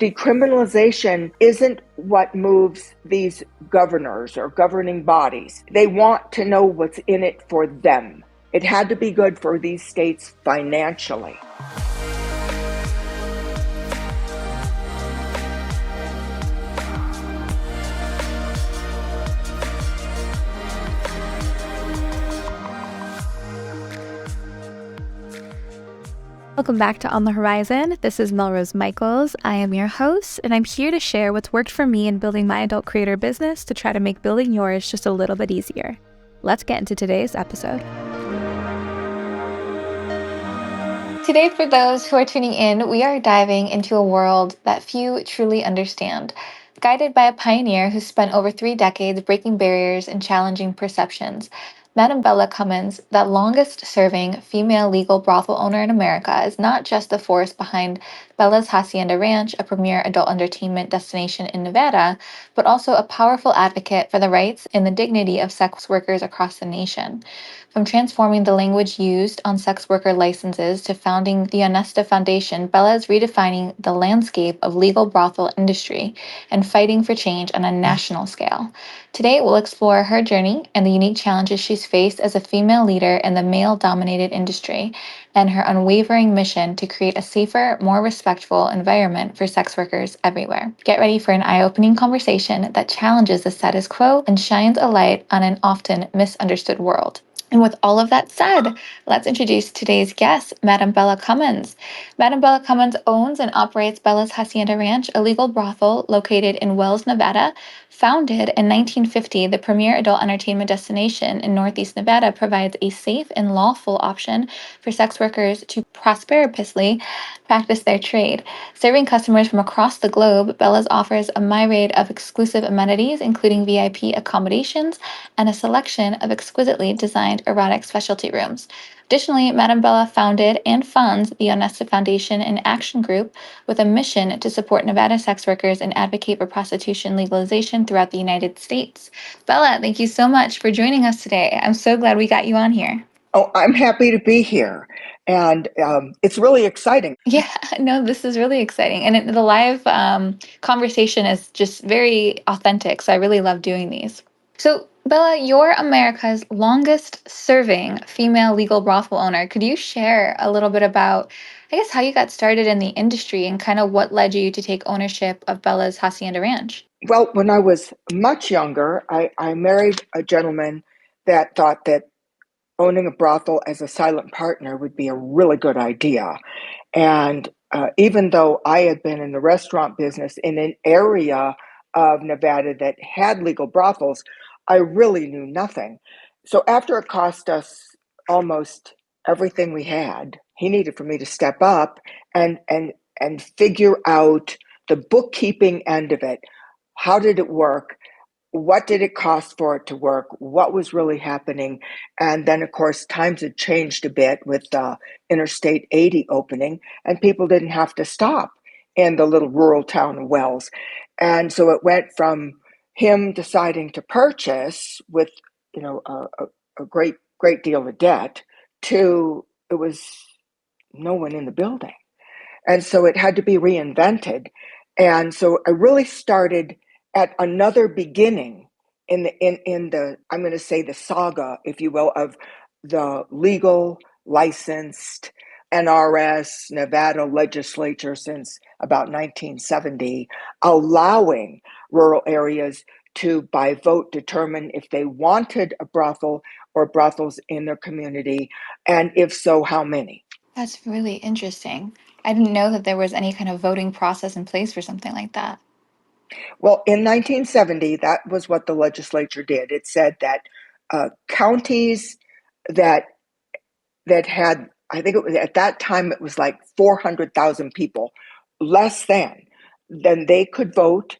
Decriminalization isn't what moves these governors or governing bodies. They want to know what's in it for them. It had to be good for these states financially. Welcome back to On the Horizon. This is Melrose Michaels. I am your host, and I'm here to share what's worked for me in building my adult creator business to try to make building yours just a little bit easier. Let's get into today's episode. Today, for those who are tuning in, we are diving into a world that few truly understand. Guided by a pioneer who spent over 3 decades breaking barriers and challenging perceptions, Madam Bella Cummins, that longest-serving female legal brothel owner in America, is not just the force behind Bella's Hacienda Ranch, a premier adult entertainment destination in Nevada, but also a powerful advocate for the rights and the dignity of sex workers across the nation. From transforming the language used on sex worker licenses to founding the Honesta Foundation, Bella is redefining the landscape of legal brothel industry and fighting for change on a national scale. Today, we'll explore her journey and the unique challenges she's faced as a female leader in the male-dominated industry, and her unwavering mission to create a safer, more respectful environment for sex workers everywhere. Get ready for an eye-opening conversation that challenges the status quo and shines a light on an often misunderstood world. And with all of that said, let's introduce today's guest, Madam Bella Cummins. Madam Bella Cummins owns and operates Bella's Hacienda Ranch, a legal brothel located in Wells, Nevada. Founded in 1950, the premier adult entertainment destination in Northeast Nevada provides a safe and lawful option for sex workers to prosperously practice their trade. Serving customers from across the globe, Bella's offers a myriad of exclusive amenities, including VIP accommodations and a selection of exquisitely designed erotic specialty rooms. Additionally, Madam Bella founded and funds the Honesta Foundation and Action Group with a mission to support Nevada sex workers and advocate for prostitution legalization throughout the United States. Bella, thank you so much for joining us today. I'm so glad we got you on here. Oh, I'm happy to be here. And it's really exciting. Yeah, no, this is really exciting. And the live conversation is just very authentic. So I really love doing these. So, Bella, you're America's longest serving female legal brothel owner. Could you share a little bit about, I guess, how you got started in the industry and kind of what led you to take ownership of Bella's Hacienda Ranch? Well, when I was much younger, I married a gentleman that thought that owning a brothel as a silent partner would be a really good idea. And even though I had been in the restaurant business in an area of Nevada that had legal brothels, I really knew nothing. So after it cost us almost everything we had, he needed for me to step up and figure out the bookkeeping end of it. How did it work? What did it cost for it to work? What was really happening? And then, of course, times had changed a bit with Interstate 80 opening, and people didn't have to stop in the little rural town of Wells. And so it went from him deciding to purchase with, a great deal of debt to it was no one in the building. And so it had to be reinvented. And so I really started at another beginning in the I'm going to say the saga, if you will, of the legal licensed NRS Nevada legislature since about 1970, allowing rural areas to by vote determine if they wanted a brothel or brothels in their community, and if so, how many. That's really interesting. I didn't know that there was any kind of voting process in place for something like that. Well, in 1970, that was what the legislature did. It said that counties that had, I think it was at that time, it was like 400,000 people, less than they could vote.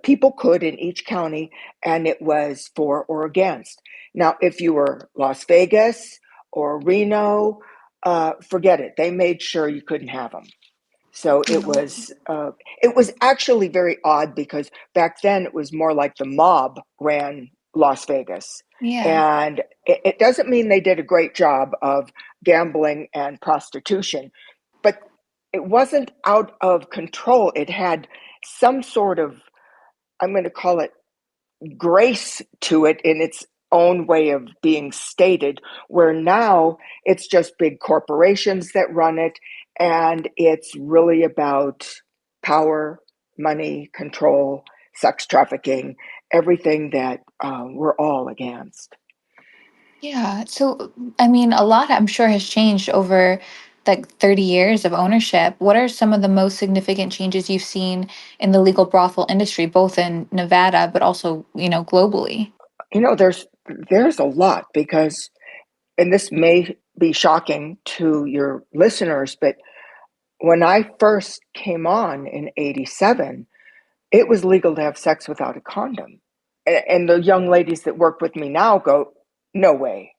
People could in each county, and it was for or against. Now, if you were Las Vegas or Reno, forget it. They made sure you couldn't have them. So it was actually very odd because back then it was more like the mob ran Las Vegas. Yeah. And it doesn't mean they did a great job of gambling and prostitution, but it wasn't out of control. It had some sort of, I'm going to call it, grace to it in its own way of being stated, where now it's just big corporations that run it, and it's really about power, money, control, sex trafficking, everything that we're all against. Yeah. So, I mean, a lot I'm sure has changed over like 30 years of ownership. What are some of the most significant changes you've seen in the legal brothel industry, both in Nevada, but also, globally? There's a lot because, and this may be shocking to your listeners, but when I first came on in 87, it was legal to have sex without a condom. And the young ladies that work with me now go, no way,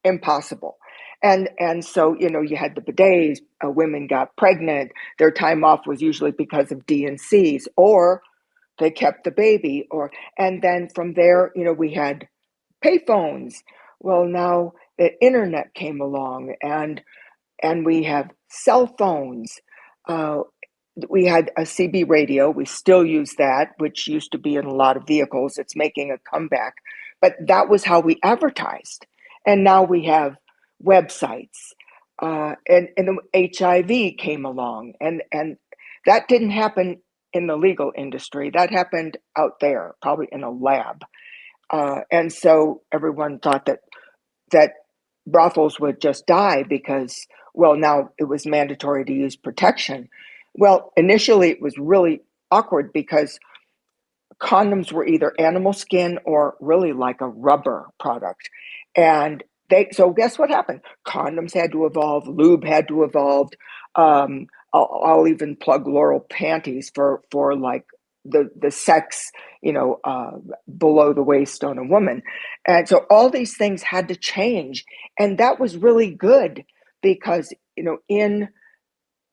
impossible. And so, you had the bidets, women got pregnant, their time off was usually because of D&Cs, or they kept the baby, and then from there, we had payphones. Well, now the internet came along, and we have cell phones. Uh, we had a CB radio. We still use that, which used to be in a lot of vehicles. It's making a comeback. But that was how we advertised. And now we have websites. And the HIV came along. And that didn't happen in the legal industry. That happened out there, probably in a lab. And so everyone thought that brothels would just die because, well, now it was mandatory to use protection. Well, initially it was really awkward because condoms were either animal skin or really like a rubber product. And so guess what happened? Condoms had to evolve, lube had to evolve. I'll even plug Laurel panties for like the sex, below the waist on a woman. And so all these things had to change. And that was really good because, in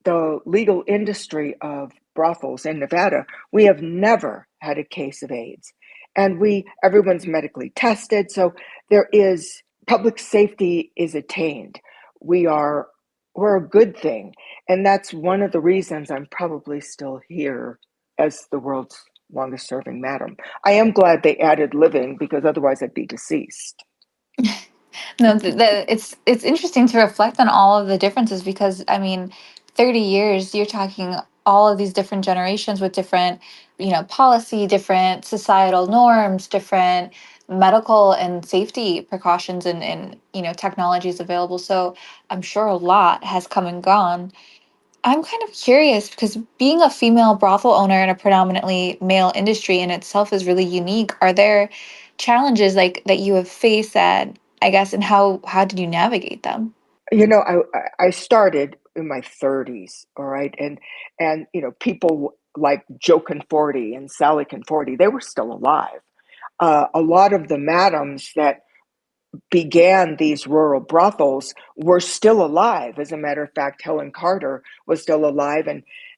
the legal industry of brothels in Nevada, we have never had a case of AIDS. And everyone's medically tested. So there is public safety is attained. We're a good thing. And that's one of the reasons I'm probably still here as the world's longest serving madam. I am glad they added living because otherwise I'd be deceased. No, it's interesting to reflect on all of the differences because I mean, 30 years, you're talking all of these different generations with different, policy, different societal norms, different medical and safety precautions and technologies available. So I'm sure a lot has come and gone. I'm kind of curious because being a female brothel owner in a predominantly male industry in itself is really unique. Are there challenges like that you have faced that I guess and how did you navigate them? I started in my 30s, all right, and people like Joe Conforti and Sally Conforti, they were still alive. A lot of the madams that began these rural brothels were still alive. As a matter of fact, Helen Carter was still alive,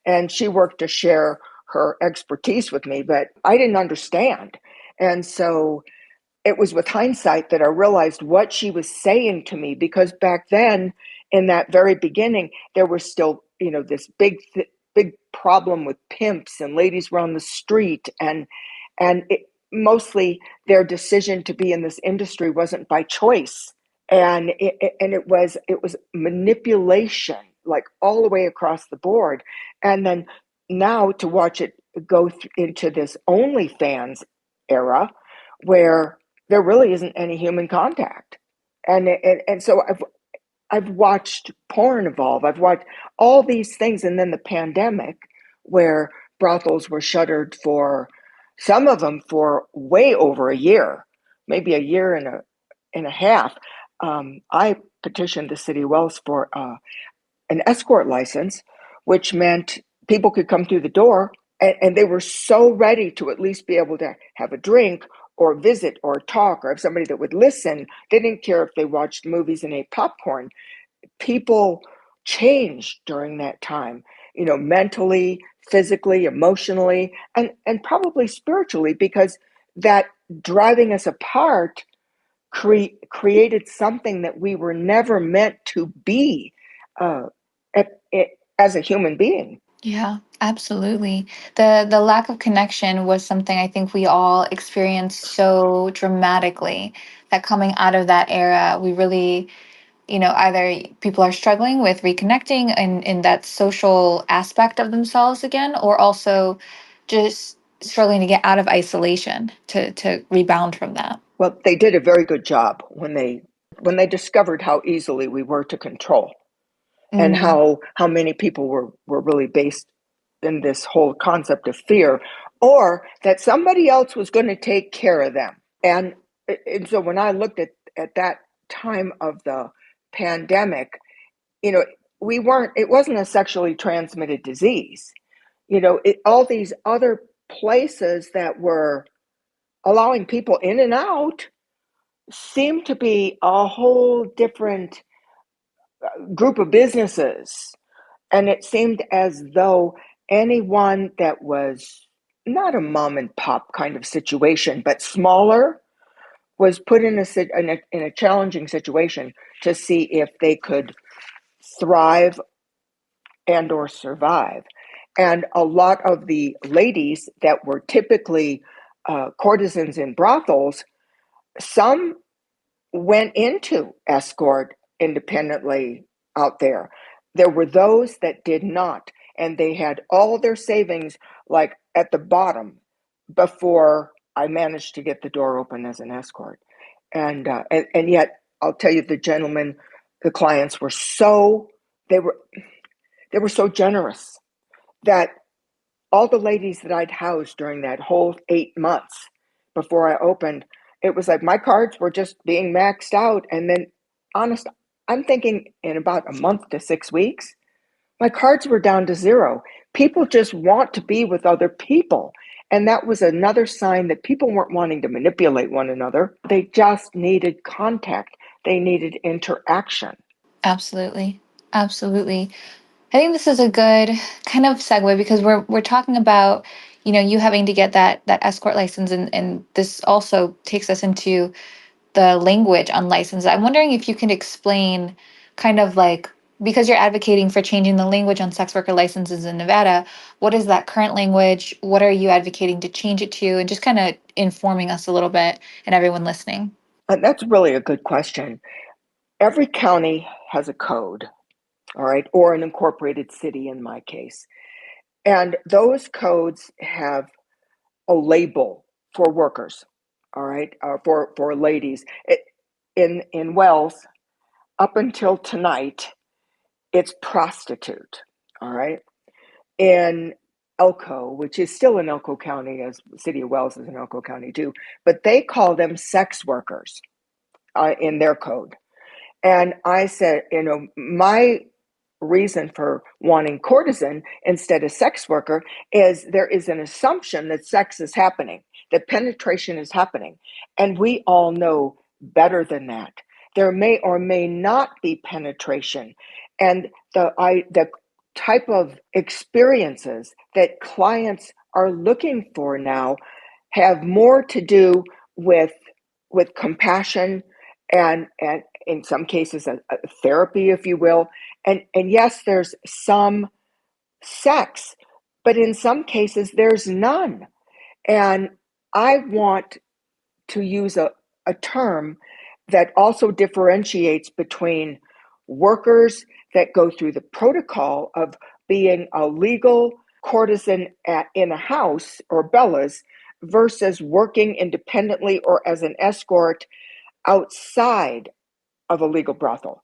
and she worked to share her expertise with me, but I didn't understand, and so it was with hindsight that I realized what she was saying to me, because back then, in that very beginning, there was still, this big problem with pimps and ladies were on the street, and mostly their decision to be in this industry wasn't by choice, and it was manipulation, like all the way across the board, and then now to watch it go into this OnlyFans era where there really isn't any human contact. And so I've watched porn evolve. I've watched all these things, and then the pandemic, where brothels were shuttered for some of them for way over a year, maybe a year and a half. I petitioned the city of Wells for an escort license, which meant people could come through the door, and they were so ready to at least be able to have a drink or visit or talk or have somebody that would listen. They didn't care if they watched movies and ate popcorn. People changed during that time, mentally, physically, emotionally, and probably spiritually, because that driving us apart created something that we were never meant to be. Uh, at as a human being. Yeah, absolutely. The lack of connection was something I think we all experienced so dramatically that coming out of that era, we really, either people are struggling with reconnecting in that social aspect of themselves again, or also just struggling to get out of isolation to rebound from that. Well, they did a very good job when they discovered how easily we were to control, and Mm, how many people were really based in this whole concept of fear, or that somebody else was going to take care of them. And so when I looked at that time of the pandemic, you know, it wasn't a sexually transmitted disease. All these other places that were allowing people in and out seemed to be a whole different group of businesses. And it seemed as though anyone that was not a mom and pop kind of situation, but smaller, was put in a challenging situation to see if they could thrive and or survive. And a lot of the ladies that were typically courtesans in brothels, some went into escort independently out there. There were those that did not, and they had all their savings like at the bottom before I managed to get the door open as an escort. And yet I'll tell you, the clients were they were they were so generous that all the ladies that I'd housed during that whole 8 months before I opened, it was like my cards were just being maxed out. And then, honest, I'm thinking in about a month to 6 weeks, my cards were down to zero. People just want to be with other people. And that was another sign that people weren't wanting to manipulate one another. They just needed contact, they needed interaction. absolutely. Absolutely. I think this is a good kind of segue because we're talking about, you having to get that escort license, and this also takes us into the language on license. I'm wondering if you can explain kind of like, because you're advocating for changing the language on sex worker licenses in Nevada, what is that current language? What are you advocating to change it to? And just kind of informing us a little bit and everyone listening. And that's really a good question. Every county has a code, all right, or an incorporated city in my case. And those codes have a label for workers, all right, for ladies. In Wells, up until tonight, it's prostitute, all right. In Elko, which is still in Elko County, as the city of Wells is in Elko County too, but they call them sex workers in their code. And I said, my reason for wanting courtesan instead of sex worker is there is an assumption that sex is happening, that penetration is happening. And we all know better than that. There may or may not be penetration. And the type of experiences that clients are looking for now have more to do with compassion and in some cases a therapy, if you will. And yes, there's some sex, but in some cases there's none. And I want to use a term that also differentiates between workers that go through the protocol of being a legal courtesan in a house or Bella's versus working independently or as an escort outside of a legal brothel.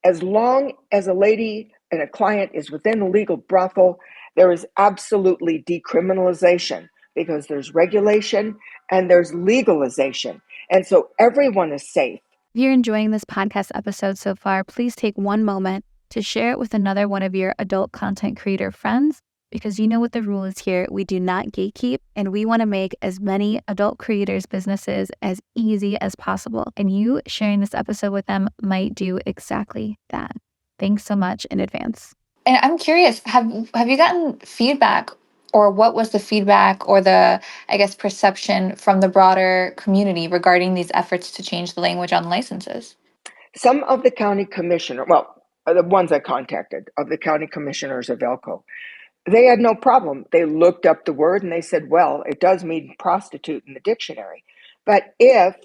As long as a lady and a client is within a legal brothel, there is absolutely decriminalization because there's regulation and there's legalization. And so everyone is safe. If you're enjoying this podcast episode so far, please take one moment to share it with another one of your adult content creator friends, because you know what the rule is here. We do not gatekeep, and we want to make as many adult creators' businesses as easy as possible. And you sharing this episode with them might do exactly that. Thanks so much in advance. And I'm curious, have you gotten feedback, or what was the feedback or the, I guess, perception from the broader community regarding these efforts to change the language on licenses? Some of the county commissioner, well, the ones I contacted, of the county commissioners of Elko. They had no problem. They looked up the word and they said, well, it does mean prostitute in the dictionary. But if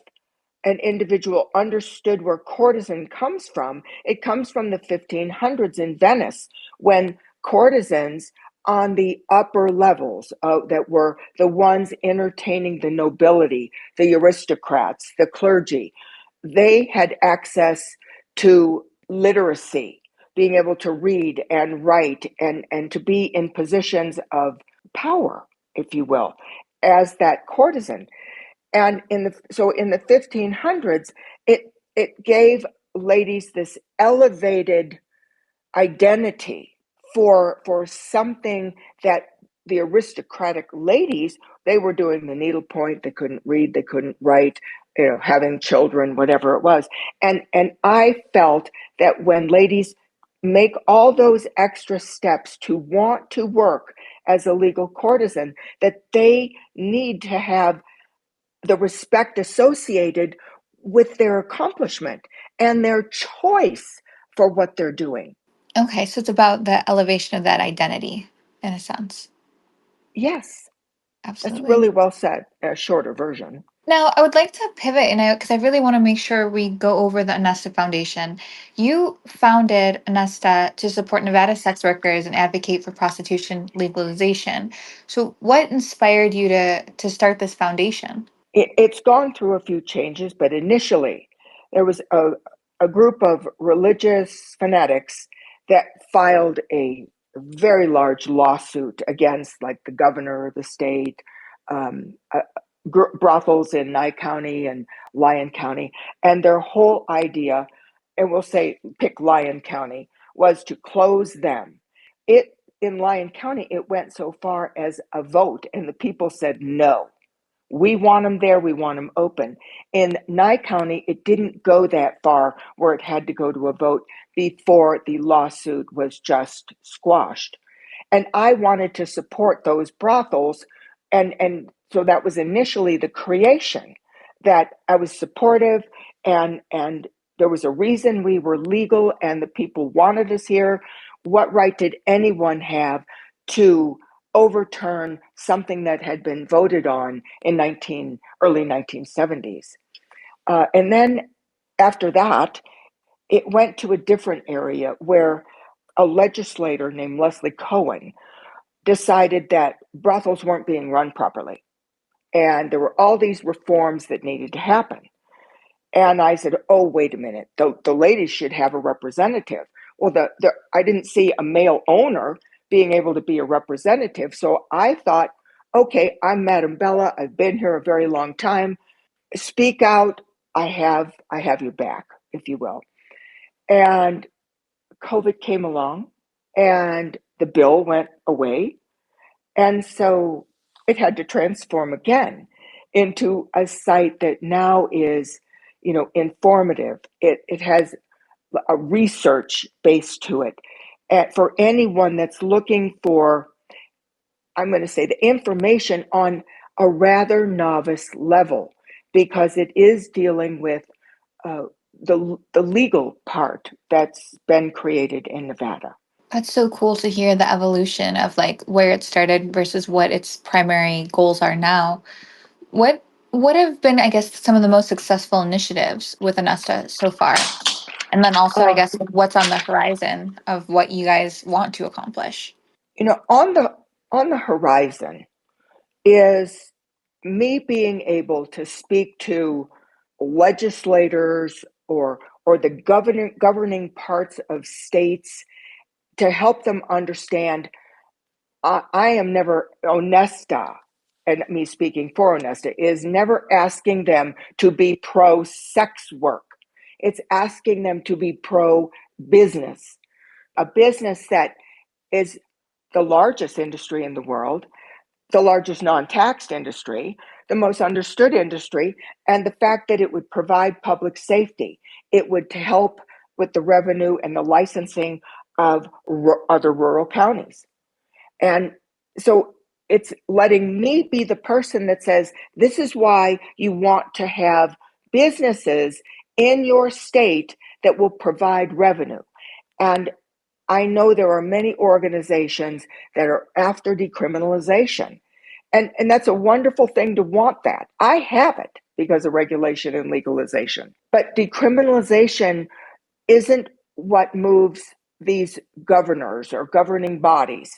an individual understood where courtesan comes from, it comes from the 1500s in Venice, when courtesans on the upper levels that were the ones entertaining the nobility, the aristocrats, the clergy, they had access to literacy, being able to read and write, and to be in positions of power, if you will, as that courtesan. And in the 1500s, it gave ladies this elevated identity for something that the aristocratic ladies, they were doing the needlepoint, they couldn't read, they couldn't write, having children, whatever it was. And I felt that when ladies make all those extra steps to want to work as a legal courtesan, that they need to have the respect associated with their accomplishment and their choice for what they're doing. Okay, so it's about the elevation of that identity in a sense. Yes, that's Absolutely. really well said. A shorter version. Now, I would like to pivot, and because I really want to make sure we go over the Anesta Foundation. You founded Anesta to support Nevada sex workers and advocate for prostitution legalization. So, what inspired you to start this foundation? It's gone through a few changes, but initially there was a group of religious fanatics that filed a very large lawsuit against, like, the governor of the state, um, uh, brothels in Nye County and Lyon County. And their whole idea, and we'll say pick Lyon County, was to close them. In Lyon County, it went so far as a vote, and the people said no. We want them there. We want them open. In Nye County, it didn't go that far where it had to go to a vote before the lawsuit was just squashed. And I wanted to support those brothels. And so that was initially the creation, that I was supportive, and there was a reason we were legal and the people wanted us here. What right did anyone have to overturn something that had been voted on in early 1970s? And then after that, it went to a different area where a legislator named Leslie Cohen decided that brothels weren't being run properly. And there were all these reforms that needed to happen. And I said, oh, wait a minute, the ladies should have a representative. Well, I didn't see a male owner being able to be a representative. So I thought, okay, I'm Madam Bella. I've been here a very long time. Speak out. I have your back, if you will. And COVID came along and the bill went away. And so it had to transform again into a site that now is, informative. It has a research base to it. And for anyone that's looking for, I'm going to say, the information on a rather novice level, because it is dealing with the legal part that's been created in Nevada. That's so cool to hear the evolution of like where it started versus what its primary goals are now. What have been, I guess, some of the most successful initiatives with Anesta so far? And then also, I Uh, guess, what's on the horizon of what you guys want to accomplish? on the horizon is me being able to speak to legislators or the governing parts of states to help them understand. I am never Onesta, and me speaking for Onesta is never asking them to be pro sex work. It's asking them to be pro business, a business that is the largest industry in the world, the largest non-taxed industry, the most understood industry, and the fact that it would provide public safety. It would help with the revenue and the licensing of other rural counties. And so it's letting me be the person that says, this is why you want to have businesses in your state that will provide revenue. And I know there are many organizations that are after decriminalization. And that's a wonderful thing to want that. I have it because of regulation and legalization. But decriminalization isn't what moves these governors or governing bodies.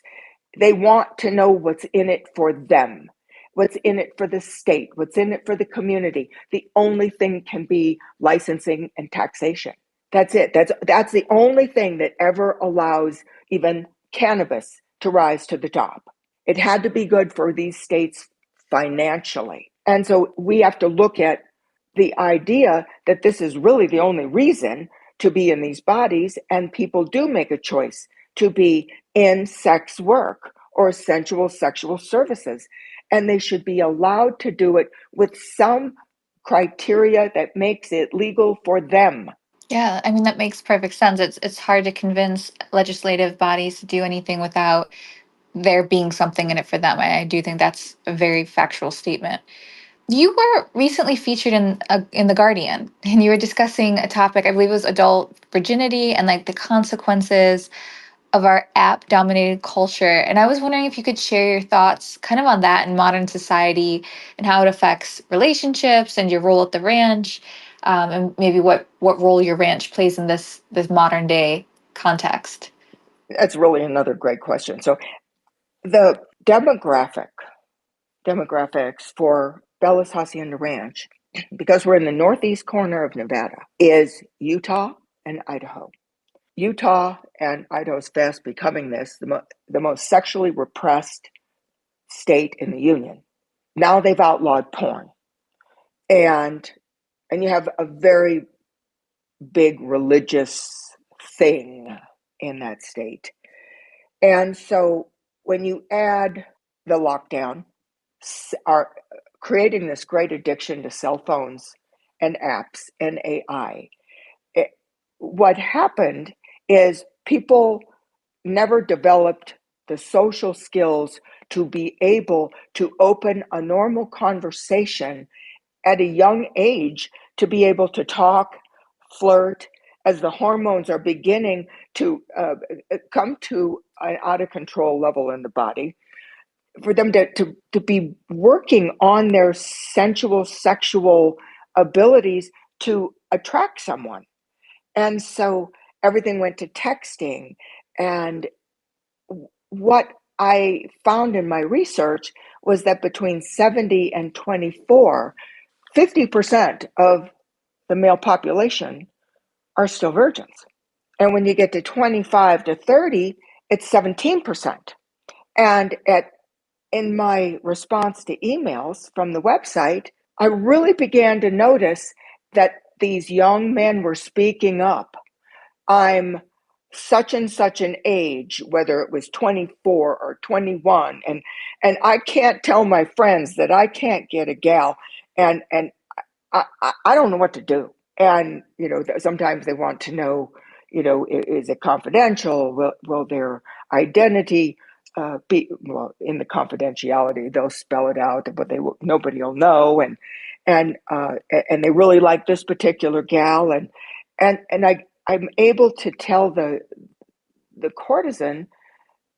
They want to know what's in it for them, what's in it for the state, what's in it for the community. The only thing can be licensing and taxation. That's it. That's the only thing that ever allows even cannabis to rise to the top. It had to be good for these states financially. And so we have to look at the idea that this is really the only reason to be in these bodies, and people do make a choice to be in sex work or sensual sexual services, and they should be allowed to do it with some criteria that makes it legal for them. Yeah, I mean that makes perfect sense. It's hard to convince legislative bodies to do anything without there being something in it for them. I do think that's a very factual statement. You were recently featured in the Guardian, and you were discussing a topic. I believe it was adult virginity and like the consequences of our app dominated culture. And I was wondering if you could share your thoughts kind of on that in modern society and how it affects relationships and your role at the ranch, and maybe what role your ranch plays in this modern day context. That's really another great question. So the demographics for Bella's Hacienda Ranch, because we're in the northeast corner of Nevada, is Utah and Idaho. Utah and Idaho is fast becoming the most sexually repressed state in the union. Now they've outlawed porn, and you have a very big religious thing in that state. And so when you add the lockdown, are creating this great addiction to cell phones and apps and AI, what happened is people never developed the social skills to be able to open a normal conversation at a young age, to be able to talk, flirt, as the hormones are beginning to come to an out of control level in the body, for them to be working on their sensual sexual abilities to attract someone. And so everything went to texting. And what I found in my research was that between 70 and 24, 50% of the male population are still virgins. And when you get to 25 to 30, it's 17%. And in my response to emails from the website, I really began to notice that these young men were speaking up. I'm such and such an age, whether it was 24 or 21, and I can't tell my friends that I can't get a gal, and I don't know what to do. And sometimes they want to know, is it confidential? Will their identity be, well, in the confidentiality? They'll spell it out, but nobody will know. And they really like this particular gal, and I'm able to tell the courtesan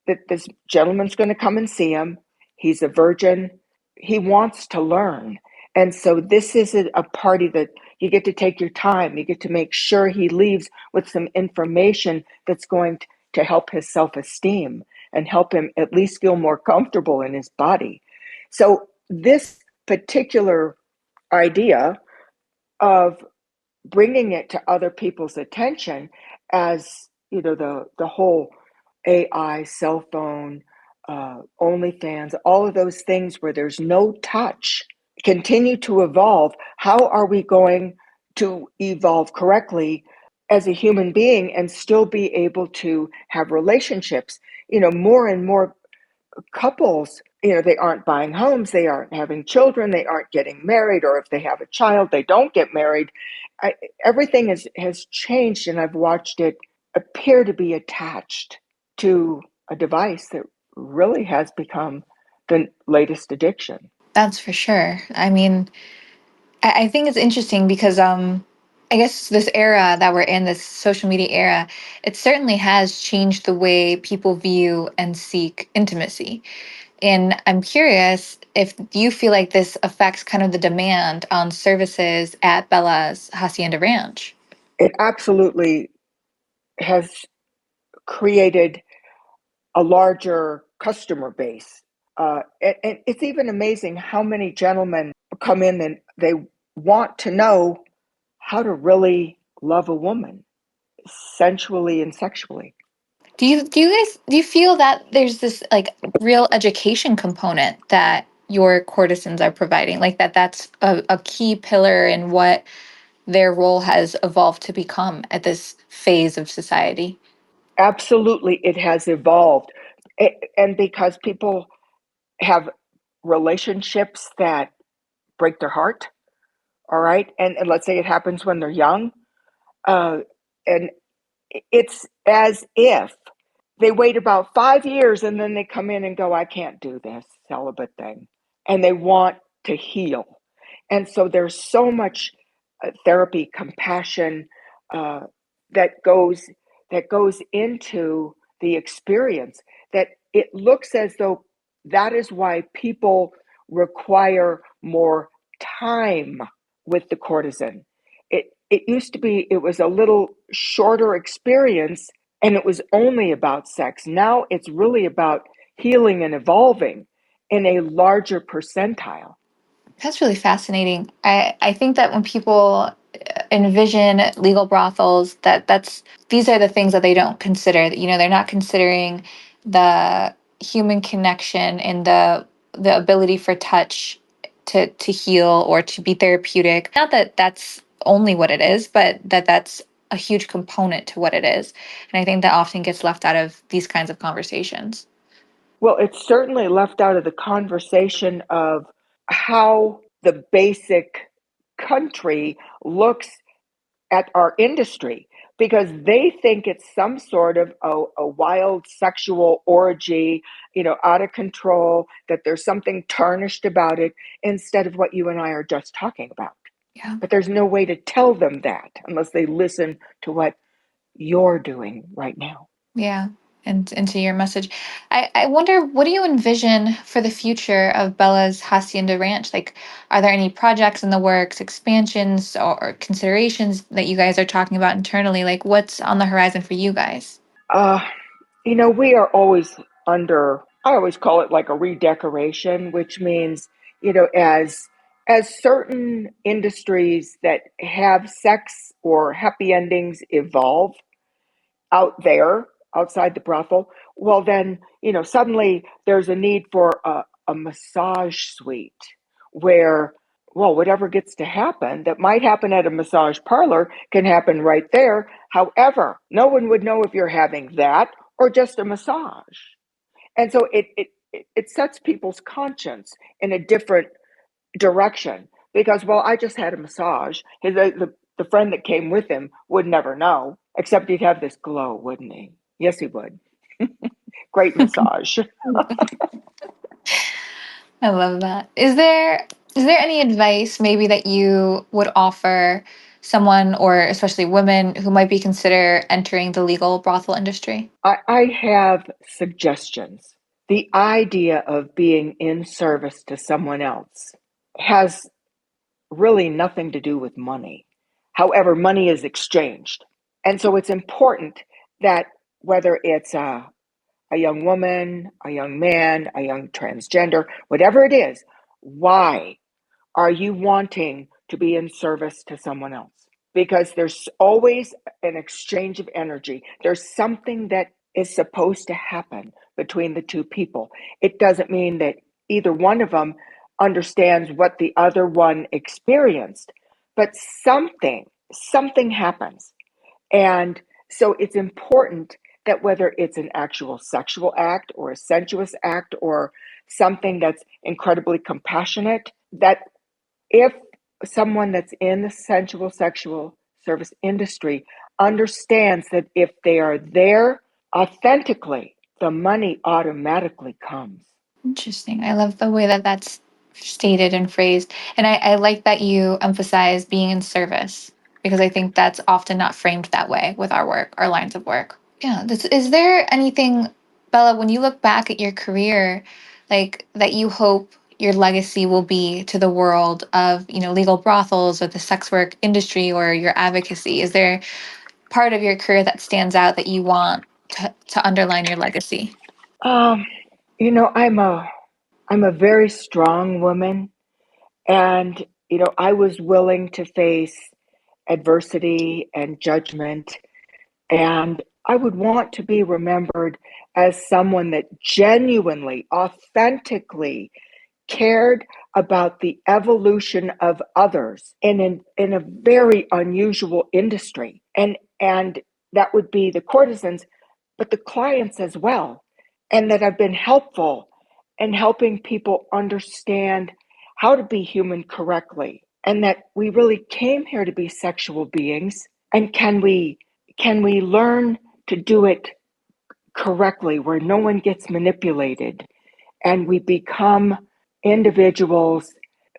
that this gentleman's going to come and see him. He's a virgin. He wants to learn. And so this is a party that you get to take your time. You get to make sure he leaves with some information that's going to help his self-esteem and help him at least feel more comfortable in his body. So this particular idea of bringing it to other people's attention, as the whole AI, cell phone, OnlyFans, all of those things where there's no touch, continue to evolve. How are we going to evolve correctly as a human being and still be able to have relationships? More and more couples, they aren't buying homes, they aren't having children, they aren't getting married, or if they have a child, they don't get married. Everything has changed, and I've watched it appear to be attached to a device that really has become the latest addiction. That's for sure. I mean, I think it's interesting because I guess this era that we're in, this social media era, it certainly has changed the way people view and seek intimacy. And I'm curious if you feel like this affects kind of the demand on services at Bella's Hacienda Ranch. It absolutely has created a larger customer base. And it's even amazing how many gentlemen come in and they want to know how to really love a woman sensually and sexually. Do you feel that there's this like real education component that your courtesans are providing, like that's a key pillar in what their role has evolved to become at this phase of society? Absolutely, it has evolved. And because people have relationships that break their heart, all right? And let's say it happens when they're young, uh, and it's as if they wait about 5 years and then they come in and go, I can't do this celibate thing. And they want to heal. And so there's so much therapy, compassion uh, that goes that goes into the experience that it looks as though that is why people require more time with the courtesan. It used to be it was a little shorter experience and it was only about sex. Now it's really about healing and evolving in a larger percentile. That's really fascinating. I think that when people envision legal brothels, that's these are the things that they don't consider. You know, they're not considering the human connection and the ability for touch to heal or to be therapeutic. Not that that's only what it is, but that's a huge component to what it is. And I think that often gets left out of these kinds of conversations. Well, it's certainly left out of the conversation of how the basic country looks at our industry because they think it's some sort of a wild sexual orgy, out of control, that there's something tarnished about it instead of what you and I are just talking about. Yeah. But there's no way to tell them that unless they listen to what you're doing right now. Yeah, and into your message. I wonder, what do you envision for the future of Bella's Hacienda Ranch? Like, are there any projects in the works, expansions or considerations that you guys are talking about internally? Like, what's on the horizon for you guys? Uh, we are always under, I always call it like a redecoration, which means, as certain industries that have sex or happy endings evolve out there outside the brothel, well then, suddenly there's a need for a massage suite where, well, whatever gets to happen that might happen at a massage parlor can happen right there. However, no one would know if you're having that or just a massage. And so it sets people's conscience in a different direction because, well, I just had a massage. The friend that came with him would never know, except he'd have this glow, wouldn't he? Yes, he would. Great massage. I love that. Is there any advice maybe that you would offer someone or especially women who might be consider entering the legal brothel industry? I have suggestions. The idea of being in service to someone else has really nothing to do with money. However, money is exchanged. And so it's important that whether it's a young woman, a young man, a young transgender, whatever it is, why are you wanting to be in service to someone else? Because there's always an exchange of energy. There's something that is supposed to happen between the two people. It doesn't mean that either one of them understands what the other one experienced, but something happens. And so it's important that whether it's an actual sexual act or a sensuous act or something that's incredibly compassionate, that if someone that's in the sensual sexual service industry understands that if they are there authentically, the money automatically comes. Interesting. I love the way that that's stated and phrased. And I like that you emphasize being in service. because I think that's often not framed that way with our work, our lines of work. Yeah. Is there anything, Bella, when you look back at your career, like that you hope your legacy will be to the world of, legal brothels or the sex work industry or your advocacy? Is there part of your career that stands out that you want to underline your legacy? Um, I'm a very strong woman, and I was willing to face adversity and judgment, and I would want to be remembered as someone that genuinely, authentically cared about the evolution of others in a very unusual industry. And that would be the courtesans, but the clients as well. And that I've been helpful in helping people understand how to be human correctly. And that we really came here to be sexual beings. And can we learn to do it correctly where no one gets manipulated and we become individuals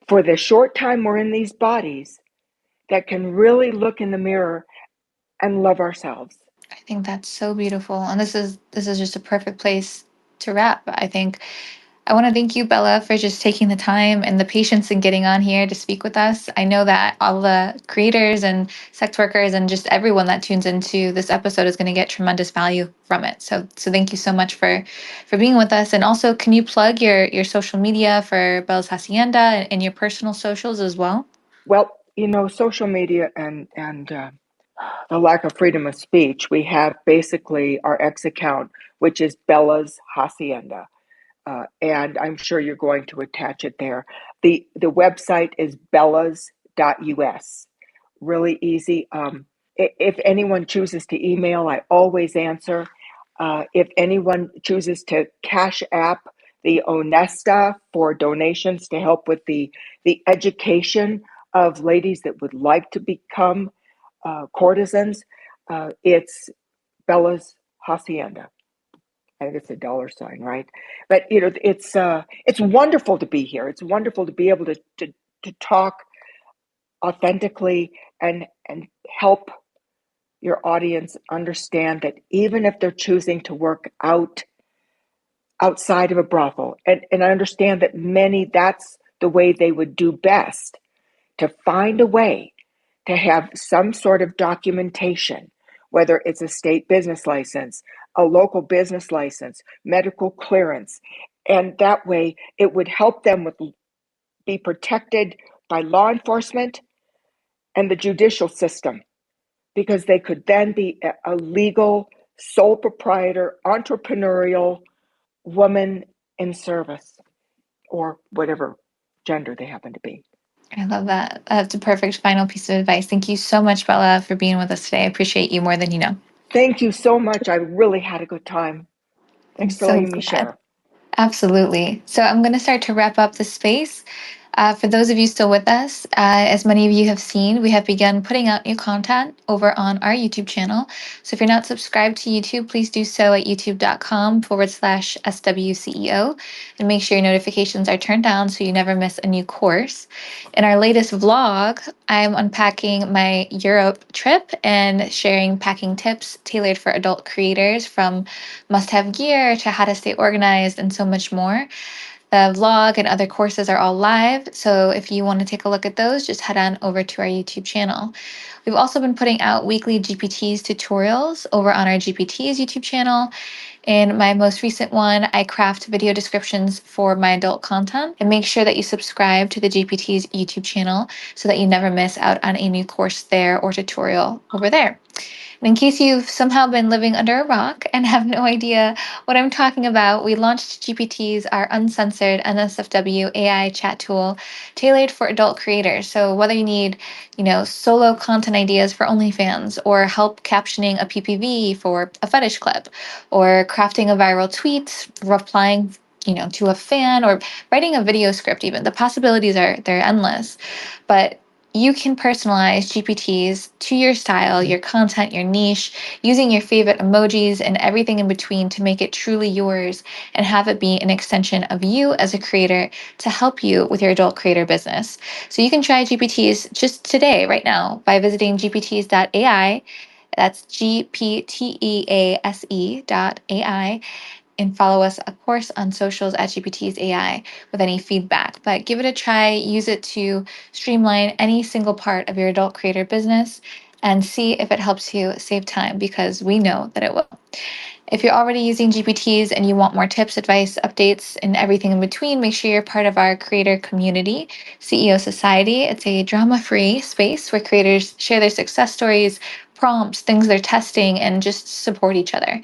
for the short time we're in these bodies that can really look in the mirror and love ourselves. I think that's so beautiful. And this is just a perfect place to wrap. I think I want to thank you, Bella, for just taking the time and the patience in getting on here to speak with us. I know that all the creators and sex workers and just everyone that tunes into this episode is going to get tremendous value from it. So thank you so much for being with us. And also, can you plug your social media for Bella's Hacienda and your personal socials as well? Well, social media and the lack of freedom of speech, we have basically our X account, which is Bella's Hacienda. And I'm sure you're going to attach it there. The website is bellas.us. Really easy. If anyone chooses to email, I always answer. If anyone chooses to Cash App the Onesta for donations to help with the education of ladies that would like to become courtesans, it's Bella's Hacienda. I think it's a dollar sign, right? But it's wonderful to be here. It's wonderful to be able to talk authentically and help your audience understand that even if they're choosing to work outside of a brothel, and I understand that many, that's the way they would do best, to find a way to have some sort of documentation, whether it's a state business license, a local business license, medical clearance. And that way it would help them be protected by law enforcement and the judicial system, because they could then be a legal, sole proprietor, entrepreneurial woman in service, or whatever gender they happen to be. I love that. That's a perfect final piece of advice. Thank you so much, Bella, for being with us today. I appreciate you more than you know. Thank you so much. I really had a good time. I'm Thanks for so letting me glad. share. Absolutely. So I'm going to start to wrap up the space. For those of you still with us, as many of you have seen, we have begun putting out new content over on our YouTube channel. So if you're not subscribed to YouTube, please do so at youtube.com/SWCEO and make sure your notifications are turned down so you never miss a new course. In our latest vlog, I'm unpacking my Europe trip and sharing packing tips tailored for adult creators, from must have gear to how to stay organized and so much more. The vlog and other courses are all live, so if you want to take a look at those, just head on over to our YouTube channel. We've also been putting out weekly GPTs tutorials over on our GPTs YouTube channel. In my most recent one, I craft video descriptions for my adult content, and make sure that you subscribe to the GPTs YouTube channel so that you never miss out on a new course there or tutorial over there. And in case you've somehow been living under a rock and have no idea what I'm talking about, we launched GPTs, our uncensored NSFW AI chat tool tailored for adult creators. So whether you need, solo content ideas for OnlyFans, or help captioning a PPV for a fetish clip, or crafting a viral tweet, replying to a fan, or writing a video script, even, the possibilities are, they're endless. But You can personalize GPTs to your style, your content, your niche, using your favorite emojis and everything in between to make it truly yours and have it be an extension of you as a creator to help you with your adult creator business. So you can try GPTs just today, right now, by visiting gpts.ai. That's GPTEASE.ai, and follow us, of course, on socials at GPT's AI with any feedback. But give it a try, use it to streamline any single part of your adult creator business and see if it helps you save time, because we know that it will. If you're already using GPTs and you want more tips, advice, updates, and everything in between, make sure you're part of our creator community, CEO Society. It's a drama-free space where creators share their success stories, prompts, things they're testing, and just support each other.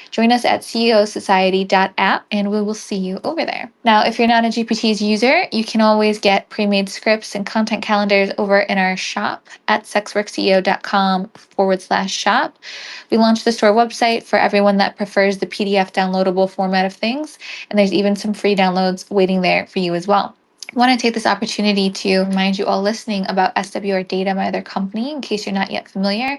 Join us at ceosociety.app and we will see you over there. Now, if you're not a GPT's user, you can always get pre-made scripts and content calendars over in our shop at sexworkceo.com/shop. We launched the store website for everyone that prefers the PDF downloadable format of things, and there's even some free downloads waiting there for you as well. I want to take this opportunity to remind you all listening about SWR Data, my other company, in case you're not yet familiar.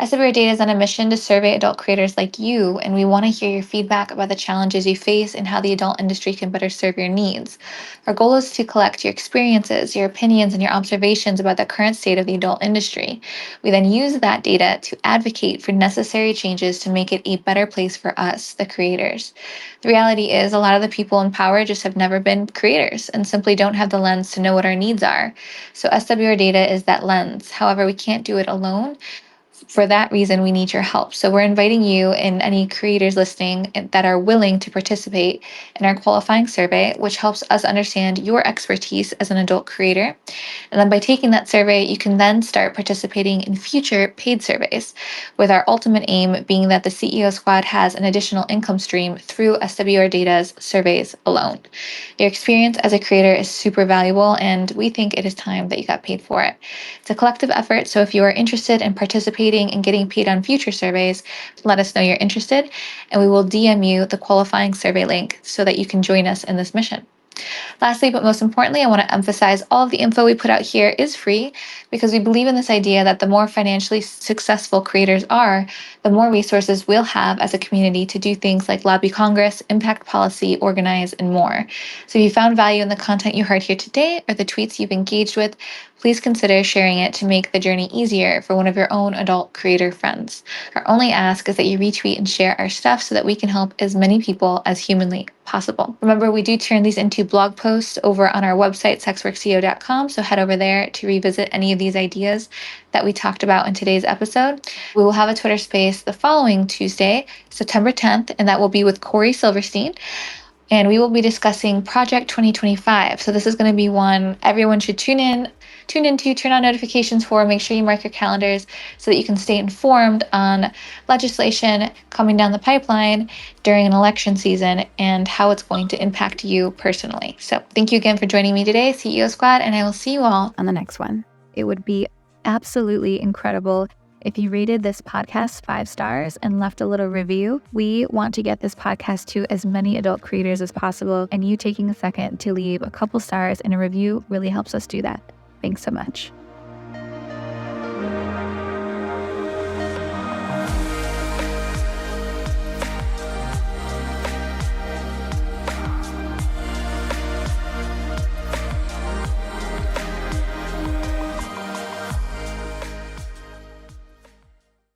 SWR Data is on a mission to survey adult creators like you, and we want to hear your feedback about the challenges you face and how the adult industry can better serve your needs. Our goal is to collect your experiences, your opinions, and your observations about the current state of the adult industry. We then use that data to advocate for necessary changes to make it a better place for us, the creators. The reality is, a lot of the people in power just have never been creators and simply don't have the lens to know what our needs are. So SWR Data is that lens. However, we can't do it alone. For that reason, we need your help. So we're inviting you and any creators listening that are willing to participate in our qualifying survey, which helps us understand your expertise as an adult creator. And then by taking that survey, you can then start participating in future paid surveys, with our ultimate aim being that the CEO Squad has an additional income stream through SWR Data's surveys alone. Your experience as a creator is super valuable, and we think it is time that you got paid for it. It's a collective effort, so if you are interested in participating and getting paid on future surveys, let us know you're interested, and we will DM you the qualifying survey link so that you can join us in this mission. Lastly, but most importantly, I want to emphasize all of the info we put out here is free, because we believe in this idea that the more financially successful creators are, the more resources we'll have as a community to do things like lobby Congress, impact policy, organize, and more. So if you found value in the content you heard here today or the tweets you've engaged with, please consider sharing it to make the journey easier for one of your own adult creator friends. Our only ask is that you retweet and share our stuff so that we can help as many people as humanly possible. Remember, we do turn these into blog posts over on our website, sexworkceo.com, so head over there to revisit any of these ideas that we talked about in today's episode. We will have a Twitter space the following Tuesday, September 10th, and that will be with Corey Silverstein. And we will be discussing Project 2025. So this is going to be one everyone should tune into, turn on notifications for, make sure you mark your calendars so that you can stay informed on legislation coming down the pipeline during an election season and how it's going to impact you personally. So thank you again for joining me today, CEO Squad, and I will see you all on the next one. It would be absolutely incredible if you rated this podcast 5 stars and left a little review. We want to get this podcast to as many adult creators as possible, and you taking a second to leave a couple stars and a review really helps us do that. Thanks so much.